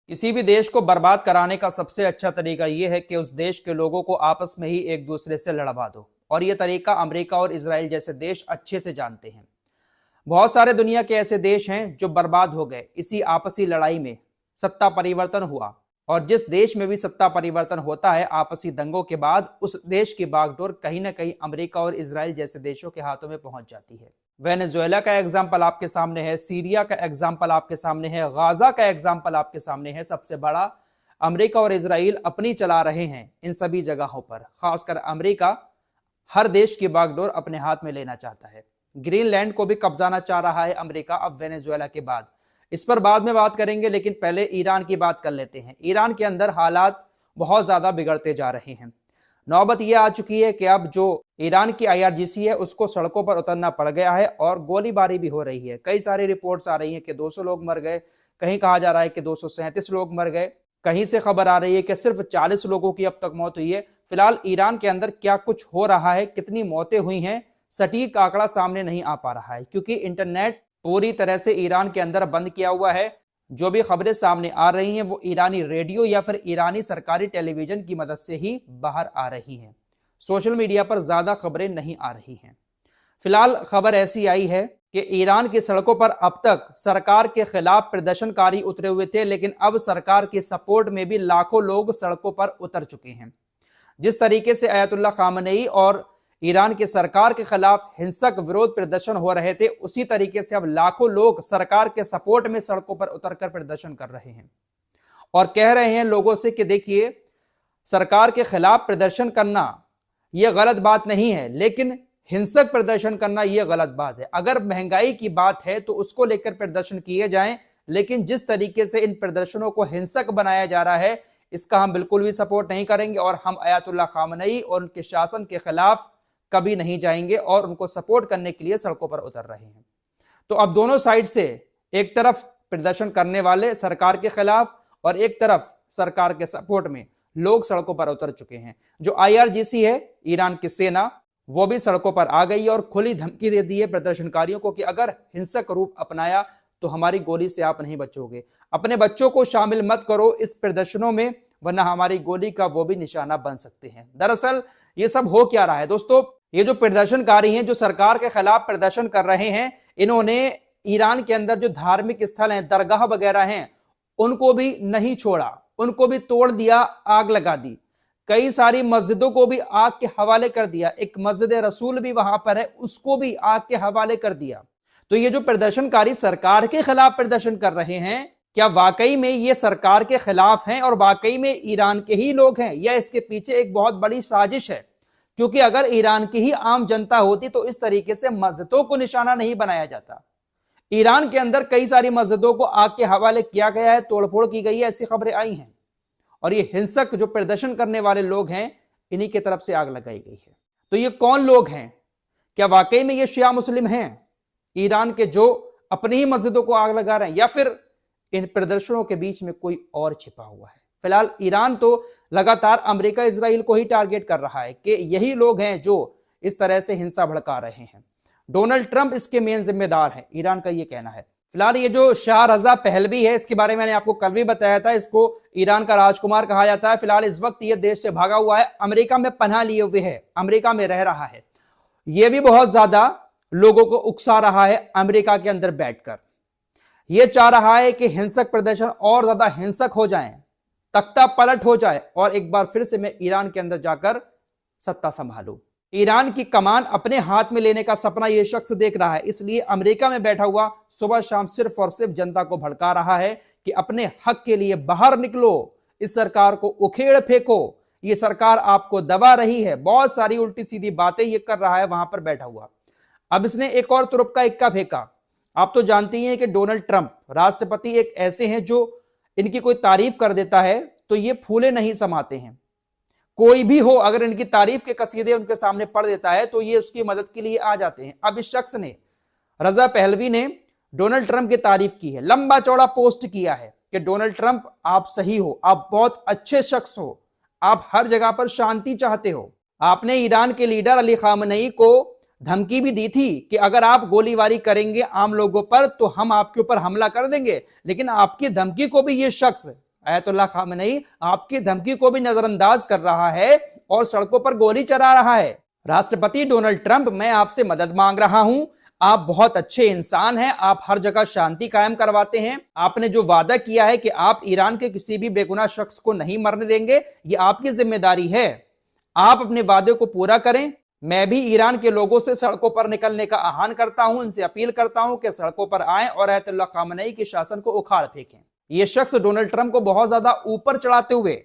किसी भी देश को बर्बाद कराने का सबसे अच्छा तरीका यह है कि उस देश के लोगों को आपस में ही एक दूसरे से लड़वा दो। और यह तरीका अमेरिका और इजराइल जैसे देश अच्छे से जानते हैं। बहुत सारे दुनिया के ऐसे देश हैं जो बर्बाद हो गए इसी आपसी लड़ाई में। सत्ता परिवर्तन हुआ और जिस देश में भी सत्ता परिवर्तन होता है आपसी दंगों के बाद उस देश की बागडोर कहीं ना कहीं अमेरिका और इजराइल जैसे देशों के हाथों में पहुंच जाती है। वेनेजुएला का एग्जाम्पल आपके सामने है, सीरिया का एग्जाम्पल आपके सामने है, गाजा का एग्जाम्पल आपके सामने है। सबसे बड़ा अमेरिका और इजराइल अपनी चला रहे हैं इन सभी जगहों पर। खासकर अमेरिका हर देश की बागडोर अपने हाथ में लेना चाहता है। ग्रीनलैंड को भी कब्जाना चाह रहा है अमेरिका अब वेनेजुएला के बाद। इस पर बाद में बात करेंगे, लेकिन पहले ईरान की बात कर लेते हैं। ईरान के अंदर हालात बहुत ज्यादा बिगड़ते जा रहे हैं। नौबत यह आ चुकी है कि अब जो ईरान की IRGC है उसको सड़कों पर उतरना पड़ गया है और गोलीबारी भी हो रही है। कई सारी रिपोर्ट्स आ रही हैं कि 200 लोग मर गए, कहीं कहा जा रहा है कि 237 लोग मर गए, कहीं से खबर आ रही है कि सिर्फ 40 लोगों की अब तक मौत हुई है। फिलहाल ईरान के अंदर क्या कुछ हो रहा है, कितनी मौतें हुई हैं, सटीक आंकड़ा सामने नहीं आ पा रहा है क्योंकि इंटरनेट पूरी तरह से ईरान के अंदर बंद किया हुआ है। जो भी खबरें सामने आ रही हैं वो ईरानी रेडियो या फिर ईरानी सरकारी टेलीविजन की मदद से ही बाहर आ रही हैं। सोशल मीडिया पर ज्यादा खबरें नहीं आ रही हैं। फिलहाल खबर ऐसी आई है कि ईरान की सड़कों पर अब तक सरकार के खिलाफ प्रदर्शनकारी उतरे हुए थे, लेकिन अब सरकार के सपोर्ट में भी लाखों लोग सड़कों पर उतर चुके हैं। जिस तरीके से अयतुल्ला खामनेई और ईरान की सरकार के खिलाफ हिंसक विरोध प्रदर्शन हो रहे थे, उसी तरीके से अब लाखों लोग सरकार के सपोर्ट में सड़कों पर उतरकर प्रदर्शन कर रहे हैं और कह रहे हैं लोगों से कि देखिए, सरकार के खिलाफ प्रदर्शन करना यह गलत बात नहीं है, लेकिन हिंसक प्रदर्शन करना यह गलत बात है। अगर महंगाई की बात है तो उसको लेकर प्रदर्शन किए जाएं, लेकिन जिस तरीके से इन प्रदर्शनों को हिंसक बनाया जा रहा है इसका हम बिल्कुल भी सपोर्ट नहीं करेंगे और हम अयतुल्ला खामनेई और उनके शासन के खिलाफ कभी नहीं जाएंगे और उनको सपोर्ट करने के लिए सड़कों पर उतर रहे हैं। तो अब दोनों साइड से एक तरफ प्रदर्शन करने वाले सरकार के खिलाफ और एक तरफ सरकार के सपोर्ट में लोग सड़कों पर उतर चुके हैं। जो IRGC है ईरान की सेना, वो भी सड़कों पर आ गई और खुली धमकी दे दी है प्रदर्शनकारियों को कि अगर हिंसक रूप अपनाया तो हमारी गोली से आप नहीं बचोगे। अपने बच्चों को शामिल मत करो इस प्रदर्शनों में, वरना हमारी गोली का वो भी निशाना बन सकते हैं। दरअसल ये सब हो क्या रहा है दोस्तों, ये जो प्रदर्शनकारी हैं जो सरकार के खिलाफ प्रदर्शन कर रहे हैं, इन्होंने ईरान के अंदर जो धार्मिक स्थल हैं, दरगाह वगैरह हैं, उनको भी नहीं छोड़ा, उनको भी तोड़ दिया, आग लगा दी। कई सारी मस्जिदों को भी आग के हवाले कर दिया। एक मस्जिद रसूल भी वहां पर है, उसको भी आग के हवाले कर दिया। तो ये जो प्रदर्शनकारी सरकार के खिलाफ प्रदर्शन कर रहे हैं, क्या वाकई में ये सरकार के खिलाफ हैं और वाकई में ईरान के ही लोग हैं, या इसके पीछे एक बहुत बड़ी साजिश है? क्योंकि अगर ईरान की ही आम जनता होती तो इस तरीके से मस्जिदों को निशाना नहीं बनाया जाता। ईरान के अंदर कई सारी मस्जिदों को आग के हवाले किया गया है, तोड़फोड़ की गई है, ऐसी खबरें आई हैं। और ये हिंसक जो प्रदर्शन करने वाले लोग हैं, इन्हीं की तरफ से आग लगाई गई है। तो ये कौन लोग हैं? क्या वाकई में ये शिया मुस्लिम हैं ईरान के जो अपनी ही मस्जिदों को आग लगा रहे हैं, या फिर इन प्रदर्शनों के बीच में कोई और छिपा हुआ है? फिलहाल ईरान तो लगातार अमेरिका इजराइल को ही टारगेट कर रहा है कि यही लोग हैं जो इस तरह से हिंसा भड़का रहे हैं। डोनाल्ड ट्रंप इसके मेन जिम्मेदार हैं, ईरान का ये कहना है। फिलहाल ये जो शाह रजा पहलवी है, इसके बारे में मैंने आपको कल भी बताया था, इसको ईरान का राजकुमार कहा जाता है। फिलहाल इस वक्त ये देश से भागा हुआ है, अमेरिका में पनाह लिए हुए है, अमेरिका में रह रहा है। यह भी बहुत ज्यादा लोगों को उकसा रहा है अमेरिका के अंदर बैठकर। यह चाह रहा है कि हिंसक प्रदर्शन और ज्यादा हिंसक हो जाएं, तख्ता पलट हो जाए और एक बार फिर से मैं ईरान के अंदर जाकर सत्ता संभालूं। ईरान की कमान अपने हाथ में लेने का सपना यह शख्स देख रहा है, इसलिए अमेरिका में बैठा हुआ सुबह शाम सिर्फ और सिर्फ जनता को भड़का रहा है कि अपने हक के लिए बाहर निकलो, इस सरकार को उखेड़ फेंको, ये सरकार आपको दबा रही है। बहुत सारी उल्टी सीधी बातें ये कर रहा है वहां पर बैठा हुआ। अब इसने एक और तुरुप का इक्का फेंका। आप तो जानते ही हैं कि डोनाल्ड ट्रंप राष्ट्रपति एक ऐसे हैं जो इनकी कोई तारीफ कर देता है तो ये फूले नहीं समाते हैं। कोई भी हो, अगर इनकी तारीफ के कसीदे उनके सामने पढ़ देता है तो ये उसकी मदद के लिए आ जाते हैं। अब इस शख्स ने, रजा पहलवी ने डोनाल्ड ट्रंप की तारीफ की है, लंबा चौड़ा पोस्ट किया है कि डोनाल्ड ट्रंप आप सही हो, आप बहुत अच्छे शख्स हो, आप हर जगह पर शांति चाहते हो। आपने ईरान के लीडर अली खामनेई को धमकी भी दी थी कि अगर आप गोलीबारी करेंगे आम लोगों पर तो हम आपके ऊपर हमला कर देंगे, लेकिन आपकी धमकी को भी ये शख्स अयतुल्ला खामेनी आपकी धमकी को भी नजरअंदाज कर रहा है और सड़कों पर गोली चला रहा है। राष्ट्रपति डोनाल्ड ट्रंप, मैं आपसे मदद मांग रहा हूं। आप बहुत अच्छे इंसान हैं, आप हर जगह शांति कायम करवाते हैं। आपने जो वादा किया है कि आप ईरान के किसी भी बेगुनाह शख्स को नहीं मरने देंगे, ये आपकी जिम्मेदारी है। आप अपने वादे को पूरा करें। मैं भी ईरान के लोगों से सड़कों पर निकलने का आह्वान करता हूं, इनसे अपील करता हूं कि सड़कों पर आएं और अयतुल्ला खामेनी के शासन को उखाड़ फेंकें। यह शख्स डोनाल्ड ट्रंप को बहुत ज्यादा ऊपर चढ़ाते हुए,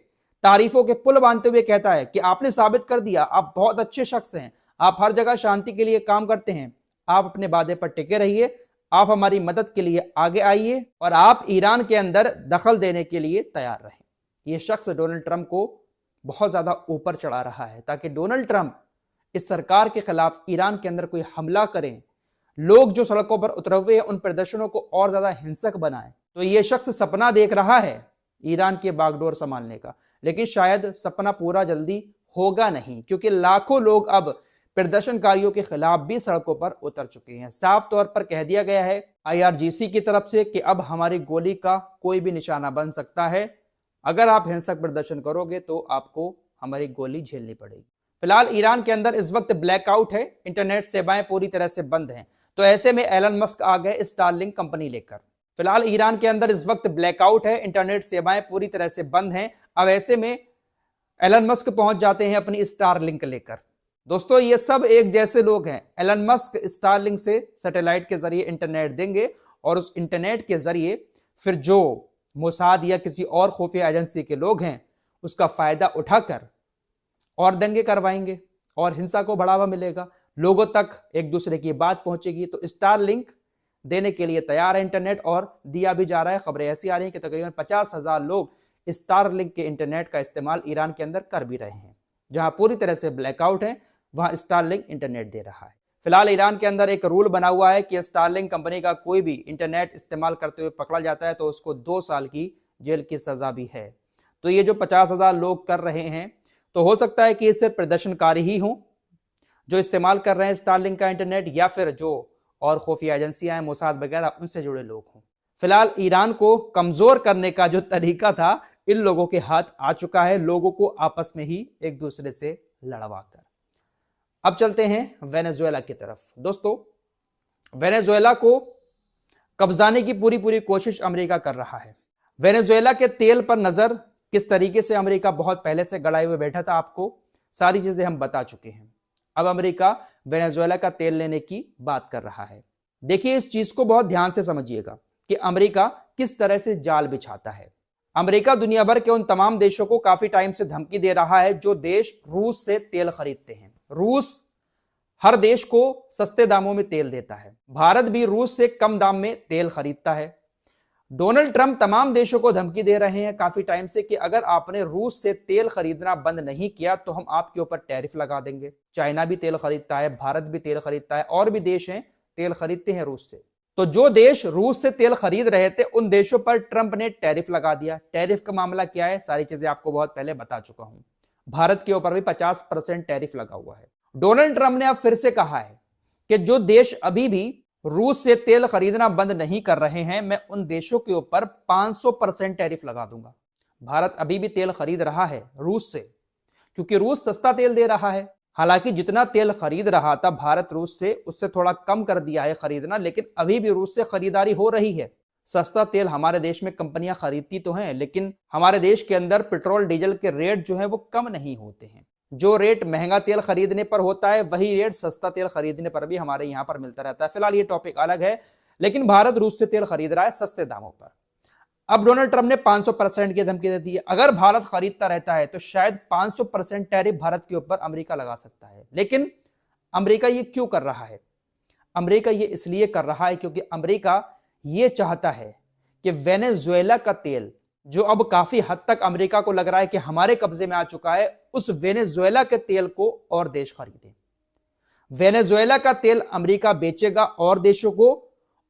तारीफों के पुल बांधते हुए कहता है कि आपने साबित कर दिया, आप बहुत अच्छे शख्स हैं, आप हर जगह शांति के लिए काम करते हैं, आप अपने वादे पर टिके रहिए, आप हमारी मदद के लिए आगे आइए और आप ईरान के अंदर दखल देने के लिए तैयार रहें। यह शख्स डोनाल्ड ट्रंप को बहुत ज्यादा ऊपर चढ़ा रहा है ताकि डोनाल्ड ट्रंप इस सरकार के खिलाफ ईरान के अंदर कोई हमला करें, लोग जो सड़कों पर उतरे हुए हैं उन प्रदर्शनों को और ज्यादा हिंसक बनाएं। तो यह शख्स सपना देख रहा है ईरान के बागडोर संभालने का, लेकिन शायद सपना पूरा जल्दी होगा नहीं, क्योंकि लाखों लोग अब प्रदर्शनकारियों के खिलाफ भी सड़कों पर उतर चुके हैं। साफ तौर पर कह दिया गया है IRGC की तरफ से कि अब हमारी गोली का कोई भी निशाना बन सकता है। अगर आप हिंसक प्रदर्शन करोगे तो आपको हमारी गोली झेलनी पड़ेगी। फिलहाल ईरान के अंदर इस वक्त ब्लैकआउट है, इंटरनेट सेवाएं पूरी तरह से बंद हैं। तो ऐसे में एलन मस्क आ गए स्टारलिंक कंपनी लेकर। फिलहाल ईरान के अंदर इस वक्त ब्लैकआउट है, इंटरनेट सेवाएं पूरी तरह से बंद हैं। अब ऐसे में एलन मस्क पहुंच जाते हैं अपनी स्टारलिंक लेकर। दोस्तों, ये सब एक जैसे लोग हैं। एलन मस्क स्टारलिंक से सैटेलाइट के जरिए इंटरनेट देंगे और उस इंटरनेट के जरिए फिर जो मोसाद या किसी और खुफिया एजेंसी के लोग हैं उसका फायदा उठाकर और दंगे करवाएंगे और हिंसा को बढ़ावा मिलेगा, लोगों तक एक दूसरे की बात पहुंचेगी। तो स्टारलिंक देने के लिए तैयार है इंटरनेट और दिया भी जा रहा है। खबरें ऐसी आ रही हैं कि तकरीबन 50,000 लोग स्टारलिंक के इंटरनेट का इस्तेमाल ईरान के अंदर कर भी रहे हैं। जहां पूरी तरह से ब्लैकआउट है वहां स्टारलिंक इंटरनेट दे रहा है। फिलहाल ईरान के अंदर एक रूल बना हुआ है कि स्टारलिंक कंपनी का कोई भी इंटरनेट इस्तेमाल करते हुए पकड़ा जाता है तो उसको 2 साल की जेल की सजा भी है। तो ये जो 50,000 लोग कर रहे हैं, तो हो सकता है कि सिर्फ प्रदर्शनकारी ही हों जो इस्तेमाल कर रहे हैं स्टारलिंक का इंटरनेट, या फिर जो और खुफिया एजेंसियां हैं, मोसाद वगैरह, उनसे जुड़े लोग हों। फिलहाल ईरान को कमजोर करने का जो तरीका था इन लोगों के हाथ आ चुका है, लोगों को आपस में ही एक दूसरे से लड़वा कर। अब चलते हैं वेनेजुएला की तरफ। दोस्तों, वेनेजुएला को कब्जाने की पूरी कोशिश अमेरिका कर रहा है। वेनेजुएला के तेल पर नजर किस तरीके से अमेरिका बहुत पहले से गड़ाए हुए बैठा था, आपको सारी चीजें हम बता चुके हैं। अब अमेरिका वेनेजुएला का तेल लेने की बात कर रहा है। देखिए, इस चीज को बहुत ध्यान से समझिएगा कि अमेरिका किस तरह से जाल बिछाता है। अमेरिका दुनिया भर के उन तमाम देशों को काफी टाइम से धमकी दे रहा है जो देश रूस से तेल खरीदते हैं। रूस हर देश को सस्ते दामों में तेल देता है, भारत भी रूस से कम दाम में तेल खरीदता है। डोनाल्ड ट्रंप तमाम देशों को धमकी दे रहे हैं काफी टाइम से कि अगर आपने रूस से तेल खरीदना बंद नहीं किया तो हम आपके ऊपर टैरिफ लगा देंगे। चाइना भी तेल खरीदता है, भारत भी तेल खरीदता है, और भी देश हैं तेल खरीदते हैं रूस से। तो जो देश रूस से तेल खरीद रहे थे उन देशों पर ट्रंप ने टैरिफ लगा दिया। टैरिफ का मामला क्या है, सारी चीजें आपको बहुत पहले बता चुका हूं। भारत के ऊपर भी 50% टैरिफ लगा हुआ है। डोनाल्ड ट्रंप ने अब फिर से कहा है कि जो देश अभी भी रूस से तेल खरीदना बंद नहीं कर रहे हैं, मैं उन देशों के ऊपर 500% टैरिफ लगा दूंगा। भारत अभी भी तेल खरीद रहा है रूस से, क्योंकि रूस सस्ता तेल दे रहा है। हालांकि जितना तेल खरीद रहा था भारत रूस से, उससे थोड़ा कम कर दिया है खरीदना, लेकिन अभी भी रूस से खरीदारी हो रही है। सस्ता तेल हमारे देश में कंपनियां खरीदती तो हैं, लेकिन हमारे देश के अंदर पेट्रोल डीजल के रेट जो है वो कम नहीं होते हैं। जो रेट महंगा तेल खरीदने पर होता है वही रेट सस्ता तेल खरीदने पर भी हमारे यहां पर मिलता रहता है। फिलहाल ये टॉपिक अलग है, लेकिन भारत रूस से तेल खरीद रहा है सस्ते दामों पर। अब डोनाल्ड ट्रंप ने 500% की धमकी दे दी है। अगर भारत खरीदता रहता है तो शायद 500% टैरिफ भारत के ऊपर अमेरिका लगा सकता है। लेकिन अमेरिका ये क्यों कर रहा है? अमेरिका ये इसलिए कर रहा है क्योंकि अमेरिका ये चाहता है कि वेनेजुएला का तेल, जो अब काफी हद तक अमेरिका को लग रहा है कि हमारे कब्जे में आ चुका है, उस वेनेजुएला के तेल को और देश खरीदे। वेनेजुएला का तेल अमेरिका बेचेगा और देशों को,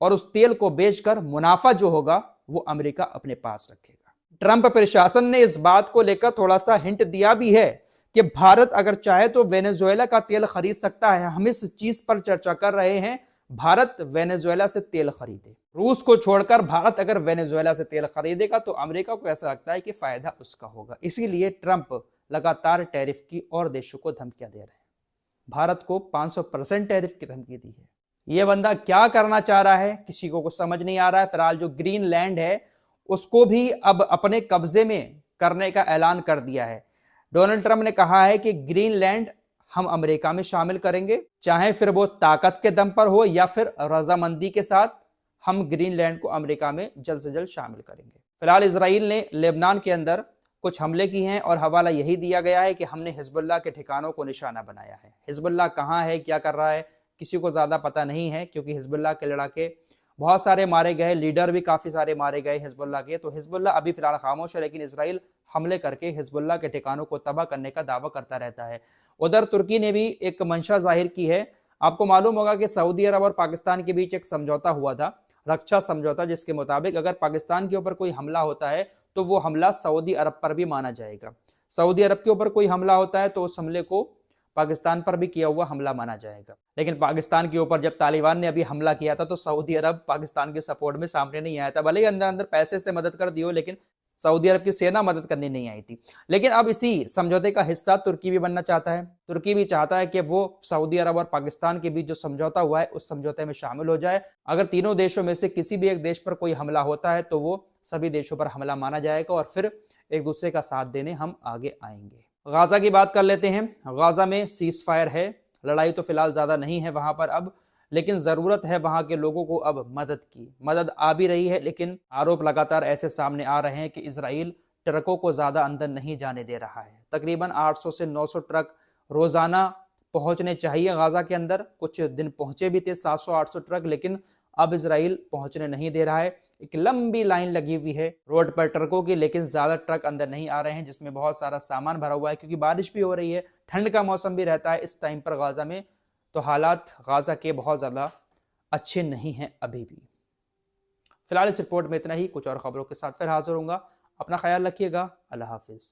और उस तेल को बेचकर मुनाफा जो होगा वो अमेरिका अपने पास रखेगा। ट्रंप प्रशासन ने इस बात को लेकर थोड़ा सा हिंट दिया भी है कि भारत अगर चाहे तो वेनेजुएला का तेल खरीद सकता है। हम इस चीज पर चर्चा कर रहे हैं, भारत वेनेजुएला से तेल खरीदे। रूस को छोड़कर भारत अगर वेनेजुएला से तेल खरीदेगा तो अमेरिका को ऐसा लगता है कि फायदा उसका होगा। इसीलिए ट्रंप लगातार टैरिफ की और देशों को धमकियां दे रहे हैं। भारत को 500% टैरिफ की धमकी दी है। यह बंदा क्या करना चाह रहा है किसी को कुछ समझ नहीं आ रहा है। फिलहाल जो ग्रीनलैंड है उसको भी अब अपने कब्जे में करने का ऐलान कर दिया है। डोनाल्ड ट्रंप ने कहा है कि ग्रीनलैंड हम अमेरिका में शामिल करेंगे, चाहे फिर वो ताकत के दम पर हो या फिर रजामंदी के साथ, हम ग्रीनलैंड को अमेरिका में जल्द से जल्द शामिल करेंगे। फिलहाल इजराइल ने लेबनान के अंदर कुछ हमले किए हैं और हवाला यही दिया गया है कि हमने हिजबुल्लाह के ठिकानों को निशाना बनाया है। हिजबुल्लाह कहां है, क्या कर रहा है, किसी को ज्यादा पता नहीं है, क्योंकि हिजबुल्लाह के लड़ाके बहुत सारे मारे गए, लीडर भी काफी सारे मारे गए हिजबुल्लाह के। तो हिजबुल्लाह अभी फिलहाल खामोश है, लेकिन इजराइल हमले करके हिजबुल्लाह के ठिकानों को तबाह करने का दावा करता रहता है। उधर तुर्की ने भी एक मंशा जाहिर की है। आपको मालूम होगा कि सऊदी अरब और पाकिस्तान के बीच एक समझौता हुआ था, रक्षा समझौता, जिसके मुताबिक अगर पाकिस्तान के ऊपर कोई हमला होता है तो वो हमला सऊदी अरब पर भी माना जाएगा। सऊदी अरब के ऊपर कोई हमला होता है तो उस हमले को पाकिस्तान पर भी किया हुआ हमला माना जाएगा। लेकिन पाकिस्तान के ऊपर जब तालिबान ने अभी हमला किया था तो सऊदी अरब पाकिस्तान के सपोर्ट में सामने नहीं आया था। भले ही अंदर अंदर पैसे से मदद कर दी हो, लेकिन सऊदी अरब की सेना मदद करने नहीं आई थी। लेकिन अब इसी समझौते का हिस्सा तुर्की भी बनना चाहता है। तुर्की भी चाहता है कि वो सऊदी अरब और पाकिस्तान के बीच जो समझौता हुआ है उस समझौते में शामिल हो जाए। अगर तीनों देशों में से किसी भी एक देश पर कोई हमला होता है तो वो सभी देशों पर हमला माना जाएगा और फिर एक दूसरे का साथ देने हम आगे आएंगे। गाजा की बात कर लेते हैं। गाजा में सीज फायर है, लड़ाई तो फिलहाल ज्यादा नहीं है वहां पर अब, लेकिन जरूरत है वहां के लोगों को अब मदद की। मदद आ भी रही है, लेकिन आरोप लगातार ऐसे सामने आ रहे हैं कि इजराइल ट्रकों को ज्यादा अंदर नहीं जाने दे रहा है। तकरीबन 800 से 900 ट्रक रोजाना पहुंचने चाहिए गाजा के अंदर। कुछ दिन पहुंचे भी थे 700-800 ट्रक, लेकिन अब इजराइल पहुंचने नहीं दे रहा है। एक लंबी लाइन लगी हुई है रोड पर ट्रकों की, लेकिन ज्यादा ट्रक अंदर नहीं आ रहे हैं, जिसमें बहुत सारा सामान भरा हुआ है। क्योंकि बारिश भी हो रही है, ठंड का मौसम भी रहता है इस टाइम पर गाजा में, तो हालात गाजा के बहुत ज्यादा अच्छे नहीं हैं अभी भी। फिलहाल इस रिपोर्ट में इतना ही। कुछ और खबरों के साथ फिर हाजिर होऊंगा। अपना ख्याल रखिएगा। अल्लाह हाफिज।